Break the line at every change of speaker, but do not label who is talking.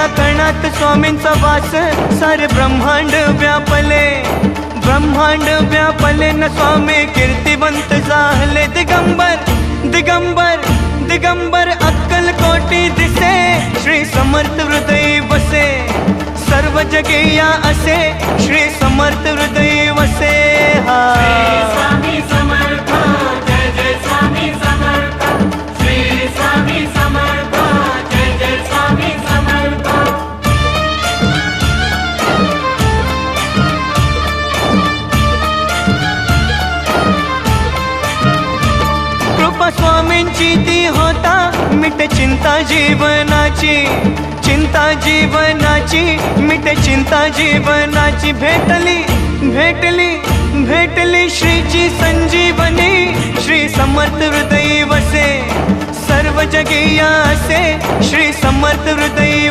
कणा कणात स्वामींचा वास, सारे ब्रह्मांड व्यापले, ब्रह्मांड व्यापले न स्वामी कीर्तिवंत झाले। दिगंबर दिगंबर दिगंबर अक्कल कोटी दिसे, श्री समर्थ हृदय वसे, सर्व जगेया असे श्री समर्थ हृदय वसे। हा
स्वामी समर्थ, जय जय स्वामी समर्थ, श्री स्वामी समर्थ, जय जय स्वामी समर्थ।
कृपा स्वामींची ती होता, मिटे चिंता जीवनाची, चिंता जीवनाची मिटे चिंता जीवनाची। भेटली भेटली भेटली श्रीची संजीवनी, श्री समर्थ हृदय वसे, सर्व जगेया असे श्री समर्थ हृदय